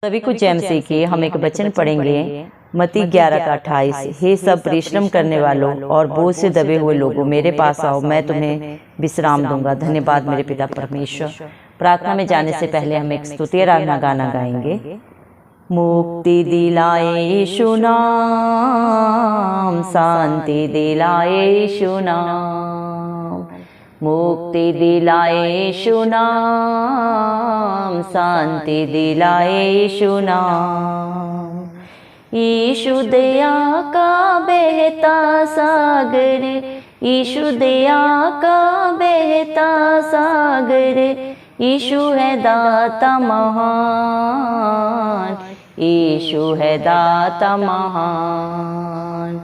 सभी को जय मसीह की। हम एक वचन पढ़ेंगे मत्ती 11 का 28। हे सब परिश्रम करने वालों और बोझ से दबे हुए लोगों, मेरे पास आओ, मैं तुम्हें विश्राम दूंगा। धन्यवाद मेरे पिता परमेश्वर। प्रार्थना में जाने से पहले हम एक स्तुति आराधना गाना गाएंगे। मुक्ति दिलाए यीशु नाम, शांति दिलाए यीशु नाम, मुक्ति दिलाए यीशु नाम, शांति दिलाए यीशु नाम। यीशु दया का बहता सागर, यीशु दया का बहता सागर, यीशु है दाता महान, यीशु है दाता महान।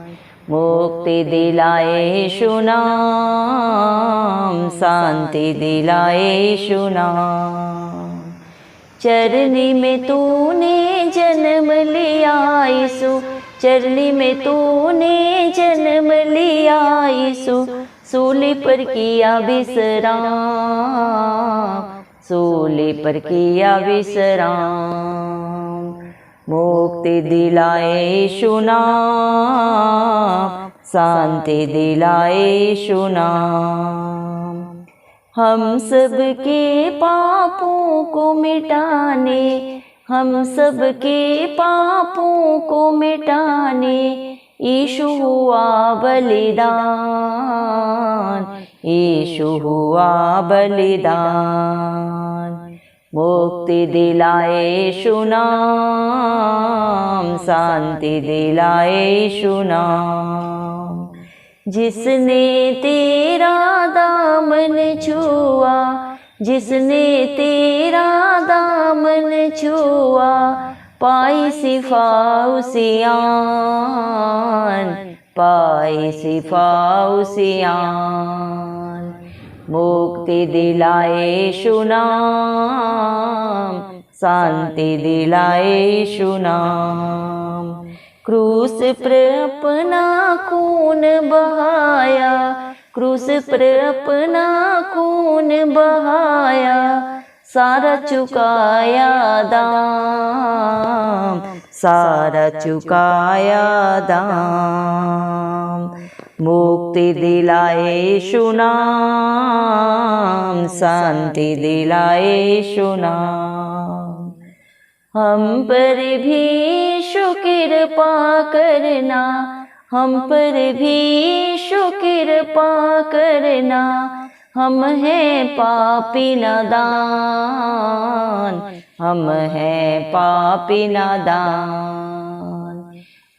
मुक्ति दिलाए यीशु नाम, शांति दिलाए यीशु नाम। चरनी में तूने जन्म लिया यीशु, चरनी में तूने जन्म लिया यीशु, सूली पर किया विश्राम, सूली पर किया विश्राम। मुक्ति दिलाए यीशु नाम, शांति दिलाए यीशु नाम। हम सबके पापों को मिटाने, हम सबके पापों को मिटाने, यीशु हुआ बलिदान, यीशु हुआ बलिदान। मुक्ति दिलाए यीशु नाम, शांति दिलाए यीशु नाम। जिसने तेरा दामन छुआ, जिसने तेरा दामन छुआ, पाई शिफा उसियान, पाई शिफा उसियान। मुक्ति दिलाए यीशु नाम, शांति दिलाए यीशु नाम। क्रूस पर अपना खून बहाया, क्रूस पर अपना खून बहाया, सारा चुकाया दाम, सारा चुकाया दाम। मुक्ति दिलाए यीशु नाम, शांति दिलाए यीशु नाम। हम पर भी शुक्र करना, हम पर भी शुक्र करना, हम हैं पापी नादान, हम हैं पापी नादान।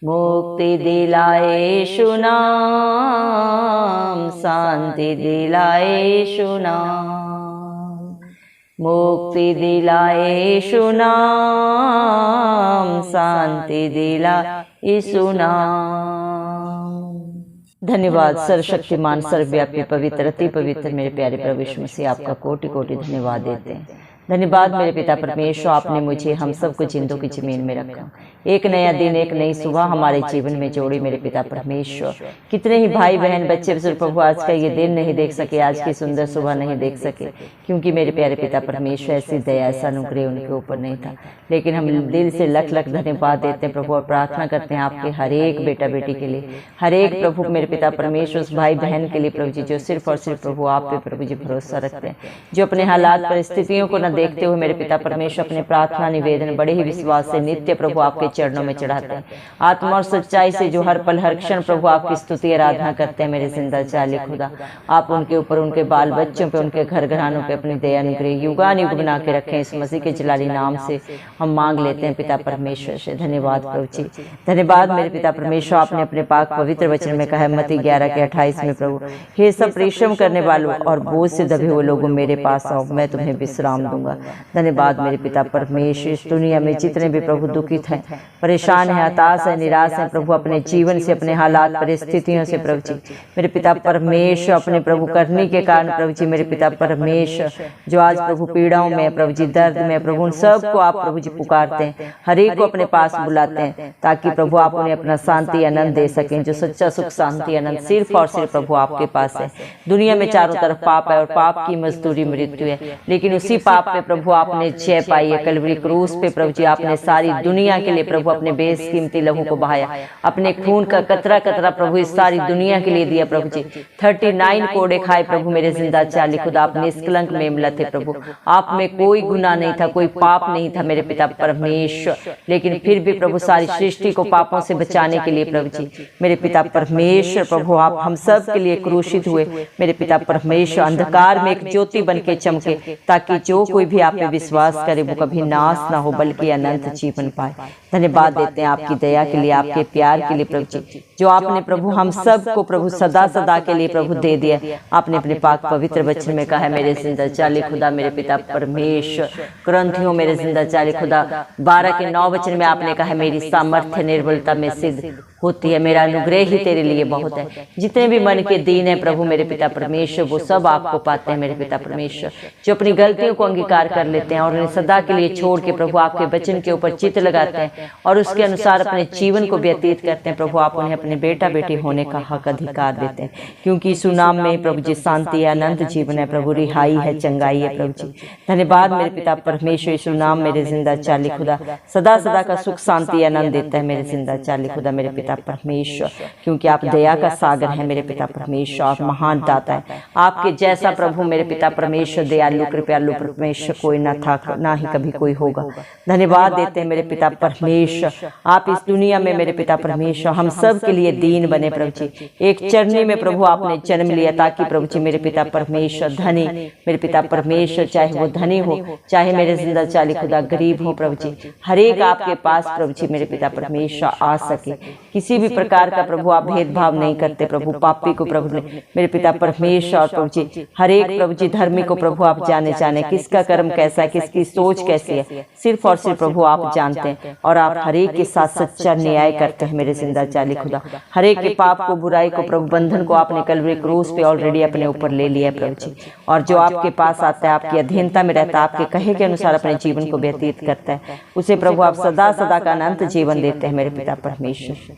मुक्ति दिलाए यीशु नाम, शांति दिलाए यीशु नाम। मुक्ति दिलाए यीशु नाम, शांति दिलाए यीशु नाम। धन्यवाद सर्वशक्तिमान सर्वव्यापी पवित्र अति पवित्र मेरे प्यारे प्रभु यीशु मसीह, आपका कोटि कोटि धन्यवाद देते हैं। धन्यवाद मेरे पिता परमेश्वर, आपने मुझे हम सबको जिंदों की जमीन में रखा। एक नया दिन, एक नई सुबह हमारे जीवन में जोड़ी मेरे पिता परमेश्वर। कितने ही भाई बहन बच्चे बुजुर्ग प्रभु आज का ये दिन नहीं देख सके, आज की सुंदर सुबह नहीं देख सके, क्योंकि मेरे प्यारे पिता परमेश्वर ऐसी दया ऐसा अनुग्रह उनके ऊपर नहीं था। लेकिन हम दिल से लख लख धन्यवाद देते हैं प्रभु और प्रार्थना करते हैं आपके हर एक बेटा बेटी के लिए, हर एक प्रभु मेरे पिता परमेश्वर उस भाई बहन के लिए प्रभु जी जो सिर्फ और सिर्फ प्रभु आप पे प्रभु जी भरोसा रखते हैं, जो अपने हालात परिस्थितियों को न देखते हुए मेरे पिता परमेश्वर अपने प्रार्थना निवेदन बड़े ही विश्वास से नित्य प्रभु आपके चरणों में चढ़ाते हैं। आत्मा और सच्चाई से जो हर पल हर क्षण प्रभु आपकी स्तुति आराधना करते हैं मेरे जिंदा जाली खुदा, आप उनके ऊपर, उनके बाल बच्चों पे, उनके घर घरानों पे अपनी दया अनुग्रह युगानुयुग बना के रखें। इस मसीह के जलाली नाम से हम मांग लेते हैं पिता परमेश्वर से। धन्यवाद प्रभु जी, धन्यवाद मेरे पिता परमेश्वर। आपने अपने पाक पवित्र वचन में कहा मत्ती 11 के 28 में प्रभु, हे सब परिश्रम करने वालों और बोझ से दबे हुए लोगों, मेरे पास आओ, मैं तुम्हें विश्राम दूंगा। धन्यवाद मेरे पिता परमेश्वर। इस दुनिया में जितने भी प्रभु दुखित हैं, परेशान हैं, हताश हैं, निराश हैं प्रभु, अपने जीवन से, अपने हालात परिस्थितियों से प्रभु जी मेरे पिता परमेश्वर, अपने प्रभु करने के कारण प्रभु जी मेरे पिता परमेश्वर, जो आज प्रभु पीड़ाओं में प्रभु जी दर्द में प्रभु, उन सबको आप प्रभु जी पुकारते हैं, हर एक को अपने पास बुलाते हैं, ताकि प्रभु आप उन्हें अपना शांति आनंद दे सकें। जो सच्चा सुख शांति आनंद सिर्फ और सिर्फ प्रभु आपके पास है। दुनिया में चारों तरफ पाप है और पाप की मजदूरी मृत्यु है, लेकिन उसी पाप में प्रभु आपने जय पाई है। कलवरी क्रूस पे प्रभु जी आपने सारी दुनिया के लिए प्रभु अपने बेशकीमती लहू को बहाया, अपने खून का कतरा कतरा प्रभु इस सारी दुनिया के लिए दिया प्रभु जी। 39 कोड़े खाए प्रभु मेरे जिंदा चाली खुदा, आप निष्कलंक मेमला थे प्रभु, आप में कोई गुनाह नहीं था, कोई पाप नहीं था मेरे पिता परमेश्वर, लेकिन फिर भी प्रभु सारी सृष्टि को पापों से बचाने के लिए प्रभु जी मेरे पिता परमेश्वर प्रभु आप हम सब के लिए क्रूसित हुए मेरे पिता परमेश्वर। अंधकार में एक ज्योति बन के चमके, ताकि जो कोई भी आप पे विश्वास करे वो कभी नाश ना हो बल्कि अनंत जीवन पाए। धन्यवाद देते हैं आपकी दया के लिए, आपके प्यार के लिए प्रभु जी, जो आपने प्रभु हम सब को प्रभु सदा सदा के लिए प्रभु दे दिया। आपने अपने पाक पवित्र वचन में कहा है मेरे जिंदा चाली खुदा मेरे पिता परमेश्वर, कुरिन्थियों मेरे जिंदा चाली खुदा 12 के 9 वचन में आपने कहा है मेरी सामर्थ्य निर्बलता में सिद्ध होती है, मेरा अनुग्रह ही तेरे लिए बहुत है। जितने भी मन के दीन है प्रभु मेरे पिता परमेश्वर वो सब आपको पाते हैं मेरे पिता परमेश्वर, जो अपनी गलतियों को अंगीकार कर लेते हैं और उन्हें सदा के लिए छोड़ के प्रभु आपके वचन के ऊपर चित्त लगाते हैं और उसके अनुसार अपने जीवन को व्यतीत करते हैं। प्रभु आप उन्हें अपने बेटा बेटी होने का हक अधिकार देते हैं, क्योंकि यीशु नाम में प्रभु जी शांति है, अनंत जीवन है प्रभु, रिहाई है, चंगाई है प्रभु जी। धन्यवाद मेरे पिता परमेश्वर, यीशु नाम मेरे जिंदा चाली खुदा सदा सदा का सुख शांति आनंद देता है मेरे जिंदा चाली खुदा मेरे पिता परमेश्वर, क्योंकि आप दया का सागर है मेरे पिता परमेश्वर, आप महान दाता है। आपके जैसा प्रभु मेरे पिता परमेश्वर दयालु कृपालु परमेश्वर कोई ना था, ना ही कभी कोई होगा। धन्यवाद देते हैं मेरे पिता परमेश्वर, आप इस दुनिया में मेरे पिता परमेश्वर हम सब के लिए दीन बने प्रभु जी। एक चरनी में प्रभु आपने जन्म लिया ताकि प्रभु जी मेरे पिता परमेश्वर धनी मेरे पिता परमेश्वर, चाहे वो धनी हो चाहे मेरे जिंदा चाली खुदा गरीब हो प्रभु जी, हर एक आपके पास प्रभु जी मेरे पिता परमेश्वर आ सके। किसी भी प्रकार का प्रभु आप भेदभाव नहीं करते प्रभु, पापी को प्रभु मेरे पिता परमेश्वर और प्रभु जी हर एक प्रभु जी धर्मी को प्रभु आप जाने किसका कर्म कैसा है, किसकी सोच कैसी है, सिर्फ और सिर्फ प्रभु आप जानते हैं और आप हर एक के साथ सच्चा न्याय करते हैं मेरे जिंदा चाली खुदा। हर एक के पाप को बुराई को प्रभु बंधन को आपने कलवरी क्रूस पे ऑलरेडी अपने ऊपर ले लिया है प्रभु जी, और जो आपके पास आता है आपकी अधीनता में रहता है, आपके कहे के अनुसार अपने जीवन को व्यतीत करता है, उसे प्रभु आप सदा सदा का अनंत जीवन देते हैं मेरे पिता परमेश्वर।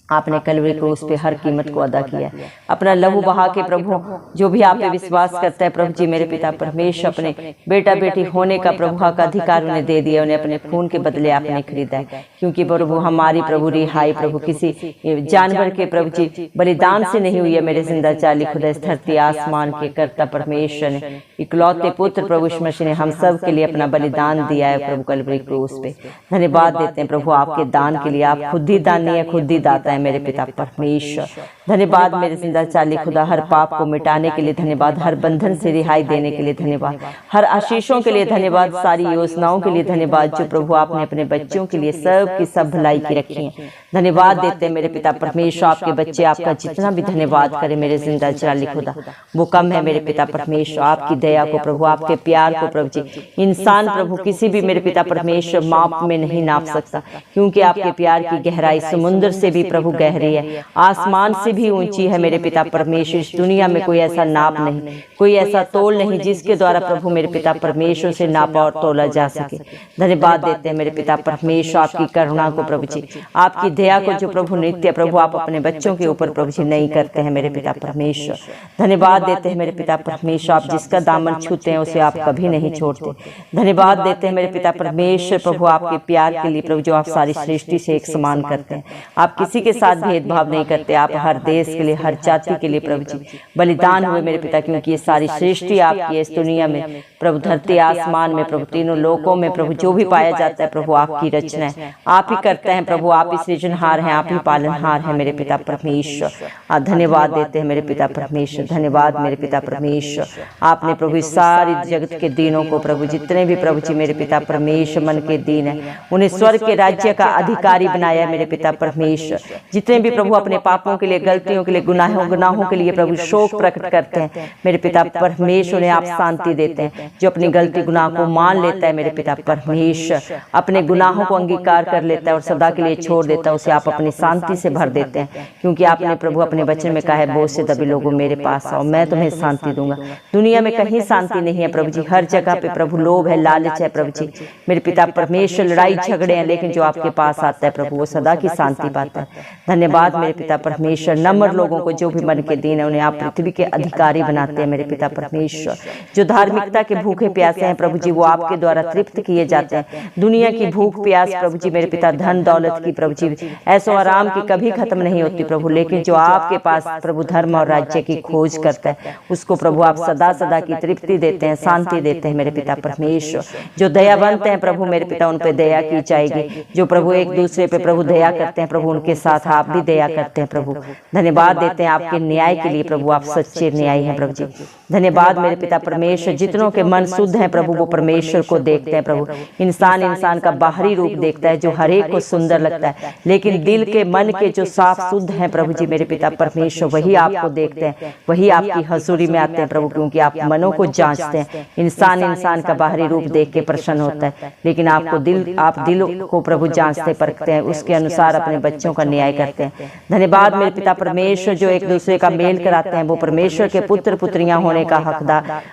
आपने कलवरी क्रूस पे हर कीमत को अदा किया, अपना लहू बहा के प्रभु जो भी आप पे विश्वास करता है प्रभु जी मेरे पिता परमेश्वर अपने बेटा बेटी होने का प्रभु का अधिकार उन्हें दे दिया, उन्हें अपने खून के बदले आपने खरीदा है। क्योंकि प्रभु हमारी प्रभु रिहाई प्रभु किसी जानवर के प्रभु जी बलिदान से नहीं हुई है मेरे जिंदा चाली खुदा, इस धरती आसमान के कर्ता परमेश्वर ने इकलौते पुत्र प्रभु यीशु मसीह ने हम सब के लिए अपना बलिदान दिया है प्रभु कलवरी क्रूस पे। धन्यवाद देते हैं प्रभु आपके दान के लिए, आप खुद ही दानी है, खुद ही दाता मेरे पिता परमेश्वर। धन्यवाद मेरे जिंदा चाली खुदा, हर पाप को मिटाने के लिए धन्यवाद, हर बंधन से रिहाई देने के लिए धन्यवाद, हर आशीषों के लिए धन्यवाद, सारी योजनाओं के लिए धन्यवाद जो प्रभु आपने अपने बच्चों के लिए सब की सब भलाई की रखी है। धन्यवाद देते हैं मेरे पिता परमेश्वर, आपके बच्चे आपका जितना भी धन्यवाद करे मेरे जिंदा चाली खुदा वो कम है मेरे पिता परमेश्वर। आपकी दया को प्रभु आपके प्यार को प्रभु जी इंसान प्रभु किसी भी मेरे पिता परमेश्वर माप में नहीं नाप सकता, क्योंकि आपके प्यार की गहराई समुद्र से भी प्रभु गहरी है, आसमान से भी ऊंची है मेरे पिता परमेश्वर। इस दुनिया में कोई ऐसा नाप नहीं, कोई ऐसा तोल नहीं जिसके द्वारा प्रभु मेरे पिता परमेश्वर से नापा और तोला जा सके। धन्यवाद देते हैं मेरे पिता परमेश्वर आपकी करुणा को प्रभु जी, आपकी दया को जो प्रभु नित्य प्रभु आप अपने बच्चों के ऊपर प्रभु जी नहीं करते हैं मेरे पिता परमेश्वर। धन्यवाद देते हैं मेरे पिता परमेश्वर, आप जिसका दामन छूते हैं उसे आप कभी नहीं छोड़ते। धन्यवाद देते हैं मेरे पिता परमेश्वर प्रभु आपके प्यार के लिए प्रभु जो आप सारी सृष्टि से एक समान करते हैं, आप किसी के साथ भेदभाव नहीं करते, आप हर देश के लिए हर जाति के लिए प्रभु जी बलिदान हुए मेरे पिता, क्योंकि ये सारी सृष्टि आपकी इस दुनिया में प्रभु धरती आसमान में प्रभु तीनों लोकों में प्रभु जो भी पाया जाता है प्रभु आपकी रचना है, आप ही करते हैं प्रभु, आप ही सृजनहार हैं, आप ही पालनहार हैं मेरे पिता परमेश्वर। धन्यवाद देते हैं मेरे पिता परमेश्वर, धन्यवाद मेरे पिता परमेश्वर। आपने प्रभु सारी जगत के दीनों को प्रभु जितने भी प्रभु जी मेरे पिता परमेश्वर मन के दीन है उन्हें स्वर्ग के राज्य का अधिकारी बनाया मेरे पिता परमेश्वर। जितने भी प्रभु अपने पापों के लिए गलतियों के लिए गुनाहों के लिए प्रभु शोक प्रकट करते हैं मेरे पिता परमेश्वर उन्हें आप शांति देते हैं। जो अपनी गलती गुनाह को मान लेता है मेरे पिता परमेश्वर, अपने गुनाहों को अंगीकार कर लेता है और सदा के लिए छोड़ देता है, उसे आप अपनी शांति से भर देते हैं। क्योंकि आपने प्रभु अपने वचन में कहा है बोझ से दबे लोगों मेरे पास आओ मैं तुम्हें शांति दूंगा। दुनिया में कहीं शांति नहीं है प्रभु जी, हर जगह पे प्रभु लोभ है, लालच है प्रभु जी मेरे पिता परमेश्वर, लड़ाई झगड़े हैं, लेकिन जो आपके पास आता है प्रभु वो सदा की शांति पाता है। धन्यवाद मेरे पिता परमेश्वर, नम्र लोगों को जो भी मन के दीन है उन्हें आप पृथ्वी के अधिकारी बनाते हैं मेरे पिता परमेश्वर। जो धार्मिकता के भूखे प्यासे हैं प्रभु जी, वो आपके द्वारा तृप्त किए जाते हैं। दुनिया की भूख प्यास प्रभु जी मेरे पिता, धन दौलत की प्रभु जी, ऐसो आराम की कभी खत्म नहीं होती प्रभु, लेकिन जो आपके पास प्रभु धर्म और राज्य की खोज करता है उसको प्रभु आप सदा सदा की तृप्ति देते हैं, शांति देते हैं मेरे पिता परमेश्वर। जो दयावंत हैं प्रभु मेरे पिता, उन पे दया की जाएगी। जो प्रभु एक दूसरे पे प्रभु दया करते हैं प्रभु, उनके साथ आप भी दया करते हैं प्रभु। धन्यवाद देते हैं आपके न्याय के लिए प्रभु, आप सच्चे न्याय हैं प्रभु जी। धन्यवाद मेरे पिता परमेश्वर, जितनों के मन शुद्ध हैं प्रभु वो परमेश्वर को देखते हैं प्रभु। इंसान का बाहरी रूप देखता है जो हर एक को सुंदर लगता है, लेकिन दिल के मन के जो साफ शुद्ध हैं प्रभु जी मेरे पिता परमेश्वर, वही आपको देखते हैं, वही आपकी हजूरी में आते हैं प्रभु, क्योंकि आप मनों को जांचते हैं। इंसान का बाहरी रूप देख के प्रसन्न होता है, लेकिन आप दिल को प्रभु जांचते परखते हैं, उसके अनुसार अपने बच्चों का न्याय करते हैं। धन्यवाद मेरे पिता परमेश्वर, जो एक दूसरे का मेल कराते हैं वो परमेश्वर के पुत्र पुत्रियां होने का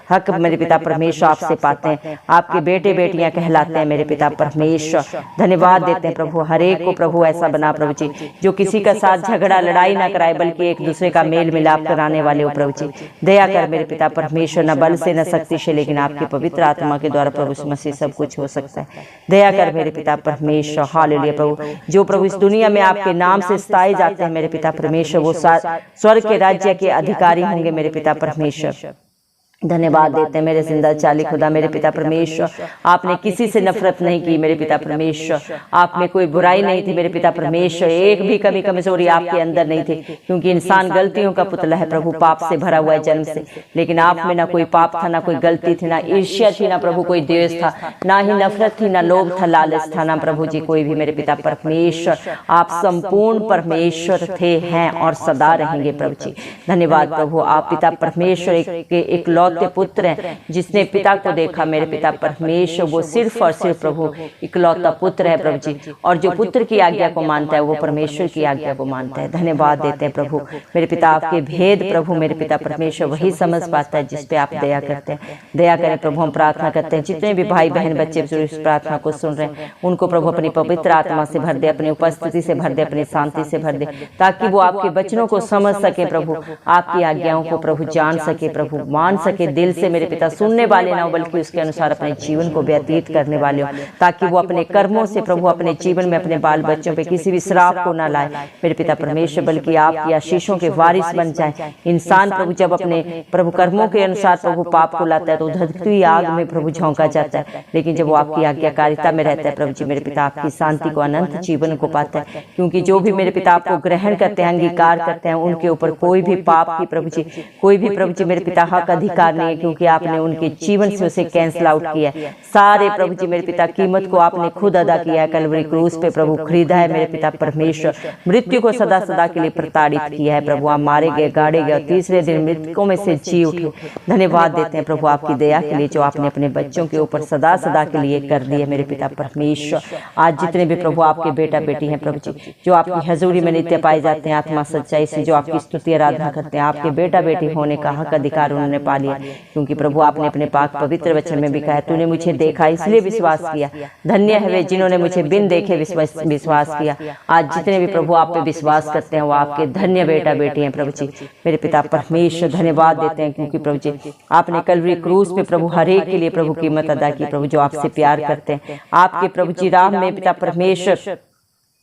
हक मेरे पिता परमेश्वर आपसे पाते हैं। आपके बेटे बेटियां कहलाते हैं मेरे पिता परमेश्वर। धन्यवाद देते हैं प्रभु, हर एक को प्रभु ऐसा बना प्रभु जी जो किसी का साथ झगड़ा लड़ाई ना कराए, बल्कि एक दूसरे का मेल मिलाप कराने वाले हो प्रभु जी। दया कर मेरे पिता परमेश्वर, न बल से न शक्ति से, लेकिन आपकी पवित्र आत्मा के द्वारा प्रभु मसीह सब कुछ हो सकता है। दया कर मेरे पिता परमेश्वर। हालेलुया प्रभु, जो प्रभु इस दुनिया में आपके नाम से स्थाई जाते हैं मेरे पिता परमेश्वर, वो स्वर्ग के राज्य के अधिकारी होंगे मेरे पिता परमेश्वर। धन्यवाद देते हैं मेरे जिंदा चाली खुदा मेरे पिता परमेश्वर। आपने किसी से नफरत नहीं की मेरे पिता परमेश्वर, आप में कोई बुराई नहीं थी मेरे पिता परमेश्वर, एक भी कमी कमजोरी आपके अंदर नहीं थी, क्योंकि इंसान गलतियों का पुतला है प्रभु, पाप से भरा हुआ है जन्म से। लेकिन आप में ना कोई पाप था, ना कोई गलती थी, ना ईर्ष्या थी, ना प्रभु कोई द्वेष था, ना ही नफरत थी, ना लोभ था, लालच था, ना प्रभु जी कोई भी मेरे पिता परमेश्वर। आप संपूर्ण परमेश्वर थे, हैं और सदा रहेंगे प्रभु जी। धन्यवाद प्रभु, आप पिता परमेश्वर एक लौते पुत्र हैं, जिसने पिता को देखा मेरे पिता परमेश्वर, वो सिर्फ और सिर्फ प्रभु इकलौता पुत्र है प्रभु जी। और जो पुत्र की आज्ञा को मानता है वो परमेश्वर की आज्ञा को मानता है। धन्यवाद देते हैं प्रभु मेरे पिता, आपके भेद प्रभु मेरे पिता परमेश्वर वही समझ पाता है जिस पे आप दया करते हैं। दया करें प्रभु, हम प्रार्थना करते हैं जितने भी भाई बहन बच्चे इस प्रार्थना को सुन रहे हैं, उनको प्रभु अपनी पवित्र आत्मा से भर दे, अपनी उपस्थिति से भर दे, अपनी शांति से भर दे, ताकि वो आपके वचनों को समझ सके प्रभु, आपकी आज्ञाओं को प्रभु जान सके प्रभु, मान सके दिल से मेरे पिता, सुनने वाले ना हो बल्कि उसके अनुसार अपने जीवन को व्यतीत करने वाले हो, ताकि वो अपने कर्मों से प्रभु अपने जीवन में अपने बाल बच्चों पे किसी भी श्राप को ना लाए मेरे पिता परमेश्वर, बल्कि आपकी आशीषों के वारिस बन जाए। इंसान प्रभु जब अपने प्रभु कर्मों के अनुसार प्रभु पाप को लाता है तो धधकती आग में प्रभु झोंका जाता है, लेकिन जब वो आपकी आज्ञाकारिता में रहता है प्रभु जी मेरे पिता, आपकी शांति को अनंत जीवन को पाता है। क्योंकि जो भी मेरे पिता आपको ग्रहण करते हैं, अंगीकार करते हैं, उनके ऊपर कोई भी पाप की प्रभु जी, कोई भी प्रभु जी मेरे पिता हक अधिकार नहीं है, क्योंकि आपने उनके जीवन से उसे कैंसिल आउट किया है। सारे प्रभु जी मेरे पिता कीमत को आपने खुद अदा किया है, कलवरी क्रूस पे प्रभु खरीदा है मेरे पिता परमेश्वर। मृत्यु को सदा सदा के लिए प्रताड़ित किया है प्रभु, आप मारे गए, गाड़े गए और तीसरे दिन मृतकों में से जी उठे। धन्यवाद देते हैं प्रभु आपकी दया के लिए जो आपने अपने बच्चों के ऊपर सदा सदा के लिए कर दिए मेरे पिता परमेश्वर। आज जितने भी प्रभु आपके बेटा बेटी हैं प्रभु जी, जो आपकी हजूरी में नित्य पाए जाते हैं, आत्मा सच्चाई से जो आपकी स्तुति आराधना करते हैं, आपके बेटा बेटी होने का हक अधिकार उन्होंने पा लिया, क्योंकि प्रभु आपने अपने पाक पवित्र वचन में भी कहा, तूने मुझे देखा इसलिए विश्वास किया, धन्य है वे जिन्होंने मुझे बिन देखे विश्वास किया। आज जितने भी प्रभु आप पे विश्वास करते हैं वो आपके धन्य बेटा बेटी हैं प्रभु जी मेरे पिता परमेश्वर। धन्यवाद देते हैं क्योंकि प्रभु जी आपने कलवरी क्रूस पे प्रभु हर एक के लिए प्रभु कीमत अदा की प्रभु, जो आपसे प्यार करते हैं। आपके प्रभु जी राह में पिता परमेश्वर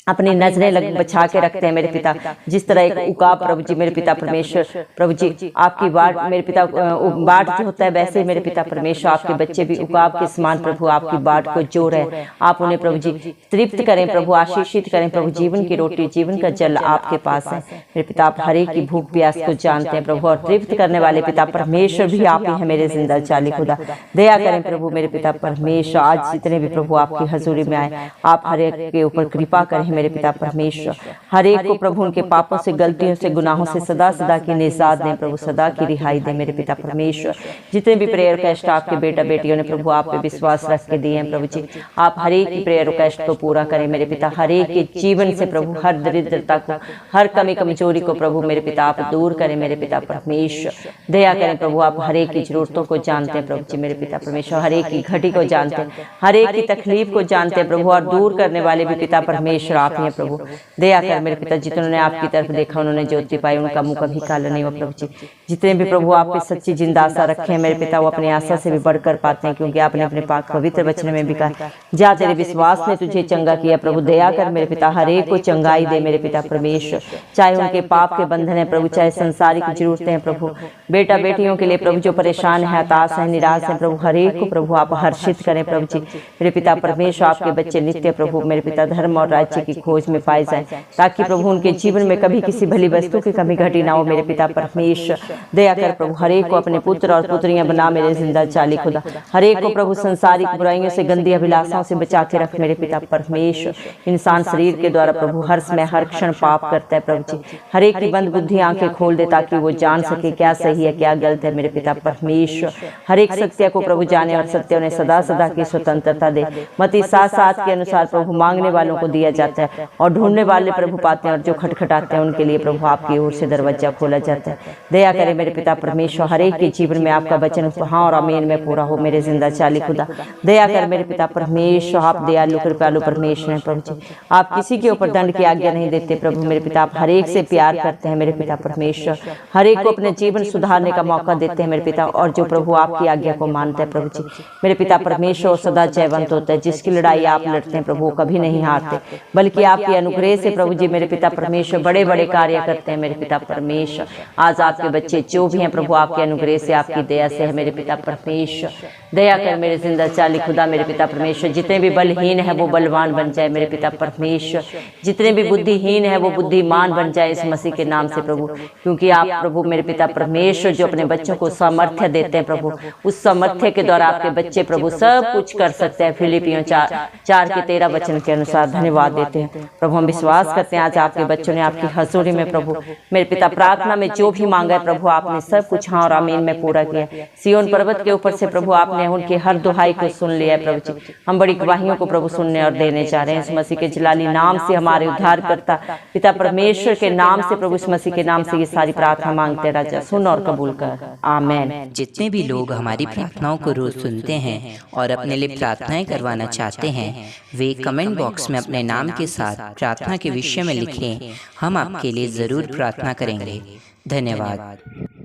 अपनी नजरें बचा के रखते हैं मेरे पिता, जिस तरह एक उकाब प्रभु जी मेरे पिता परमेश्वर प्रभु जी आपकी बाट मेरे पिता बाट जो होता है, वैसे मेरे पिता परमेश्वर आपके बच्चे भी उकाब के समान प्रभु आपकी बाट को जो रहे, आप उन्हें प्रभु जी तृप्त करें प्रभु, आशीषित करें प्रभु। जीवन की रोटी जीवन का जल आपके पास है मेरे पिता, आप हर एक की भूख प्यास को जानते हैं प्रभु, और तृप्त करने वाले पिता परमेश्वर भी आप ही हैं मेरे जिंदा चाली खुदा। दया करें प्रभु मेरे पिता परमेश्वर, आज जितने भी प्रभु आपकी हजूरी में आए, आप हर एक के ऊपर कृपा करें मेरे पिता परमेश्वर। हर एक को प्रभु उनके पापों से, गलतियों से, गुनाहों से सदा सदा की निजात दें प्रभु, सदा की रिहाई दें मेरे पिता परमेश्वर। जितने भी प्रेयर रिक्वेस्ट आपके बेटा बेटियों ने प्रभु आप पे विश्वास रख के दिए हैं प्रभु जी, आप हर एक की प्रेयर रिक्वेस्ट को पूरा करें मेरे पिता। हर एक के जीवन से प्रभु हर दरिद्रता को, हर कमी कमजोरी को प्रभु मेरे पिता आप दूर करें मेरे पिता परमेश्वर। दया करें प्रभु, आप हर एक की जरूरतों को जानते हैं प्रभु जी मेरे पिता परमेश्वर, हर एक की घटी को जानते हैं, हर एक की तकलीफ को जानते हैं प्रभु, और दूर करने वाले भी पिता परमेश्वर आप ही हैं प्रभु। दया कर मेरे पिता, जिन्होंने आपकी तरफ देखा उन्होंने ज्योति पाई, उनका मुंह कभी काला नहीं हुआ प्रभु जी। जितने भी प्रभु आप पे सच्ची जिंदा आशा रखे हैं मेरे पिता, वो अपनी आशा से भी बढ़कर पाते हैं, क्योंकि आपने अपने पाक पवित्र वचन में भी कहा, जा तेरे विश्वास ने तुझे चंगा किया। प्रभु दया कर मेरे पिता, हर एक को चंगाई दे मेरे पिता परमेश्वर, चाहे उनके पाप के बंधन है प्रभु, चाहे संसारिक जरूरतें हैं प्रभु, बेटा बेटियों के लिए प्रभु जो परेशान है, हताश है, निराश है प्रभु, हर एक को प्रभु आप हर्षित करें प्रभु जी। मेरे पिता परमेश्वर, आपके बच्चे नित्य प्रभु मेरे पिता धर्म और राज्य की खोज में पाए जाए, ताकि प्रभु उनके जीवन में कभी किसी भली वस्तु की कमी घटी ना हो मेरे पिता परमेश्वर। दया कर प्रभु, हर एक को अपने पुत्र और पुत्रियां बना मेरे जिंदा चाली खुदा, हर एक को प्रभु संसारिक बुराइयों से, गंदी अभिलाषाओं से बचा के रख मेरे पिता परमेश्वर। इंसान शरीर के द्वारा प्रभु हर समय हर क्षण पाप करता है प्रभु जी, हर एक की बंद बुद्धि आंखें खोल दे, ताकि वो जान सके क्या सही है क्या गलत है मेरे पिता परमेश्वर। हर एक सत्य को प्रभु जाने और सत्य उन्हें सदा सदा की स्वतंत्रता दे। मत्ती 7:7 के अनुसार प्रभु मांगने वालों को दिया जाता है और ढूंढने वाले प्रभु पाते हैं, और जो खटखटाते हैं उनके लिए प्रभु आपकी ओर से दरवाजा खोला जाता है। दया करे मेरे पिता परमेश्वर, हर एक के जीवन में आपका वचन हाँ और आमीन में पूरा हो मेरे जिंदा चाली खुदा। दया कर मेरे पिता परमेश्वर, आप दयालु कृपालु परमेश्वर हैं प्रभु जी। आप किसी के ऊपर दंड की आज्ञा नहीं देते प्रभु मेरे पिता, आप हर एक से प्यार करते हैं मेरे पिता परमेश्वर, हर एक को अपने जीवन सुधारने का मौका देते हैं मेरे पिता, और जो प्रभु आपकी आज्ञा को मानता है प्रभु जी मेरे पिता परमेश्वर सदा जयवंत होता है। जिसकी लड़ाई आप लड़ते हैं प्रभु कभी नहीं हारते, बल्कि आपके अनुग्रह से प्रभु जी मेरे पिता परमेश्वर बड़े बड़े कार्य करते हैं मेरे पिता परमेश्वर। आज आपके बच्चे जो भी हैं प्रभु आपके अनुग्रह से, आपकी दया से है मेरे पिता परमेश्वर। दया कर मेरे जिंदा चाली खुदा मेरे पिता परमेश्वर, जितने भी बलहीन है वो बलवान बन जाए मेरे पिता परमेश्वर, जितने भी बुद्धिहीन है वो बुद्धिमान बन जाए इस मसीह के नाम से प्रभु, क्योंकि आप प्रभु मेरे पिता परमेश्वर जो अपने बच्चों को सामर्थ्य देते हैं प्रभु, उस सामर्थ्य के द्वारा आपके बच्चे प्रभु सब कुछ कर सकते हैं। फिलिपियों 4:13 वचन के अनुसार धन्यवाद देते हैं प्रभु। हम विश्वास करते हैं आज आपके बच्चों ने आपकी हजूरी में प्रभु मेरे पिता प्रार्थना में जो भी मांगा है प्रभु आपने सब कुछ हाँ और आमीन में पूरा किया। सिय्योन पर्वत के ऊपर से प्रभु आपने उनके हर दुहाई को सुन लिया है प्रभु जी। हम बड़ी गवाहियों को प्रभु सुनने और देने जा रहे हैं इस मसीह के जलाली नाम से, हमारे उद्धार करता पिता परमेश्वर के नाम से प्रभु, इस मसीह के नाम से ये सारी प्रार्थना मांगते राजा, सुन और कबूल कर, आमीन। जितने भी लोग हमारी प्रार्थनाओं को रोज सुनते हैं और अपने लिए प्रार्थनाएं करवाना चाहते हैं, वे कमेंट बॉक्स में अपने नाम के साथ प्रार्थना के विषय में लिखें। हम आपके लिए जरूर प्रार्थना करेंगे। धन्यवाद।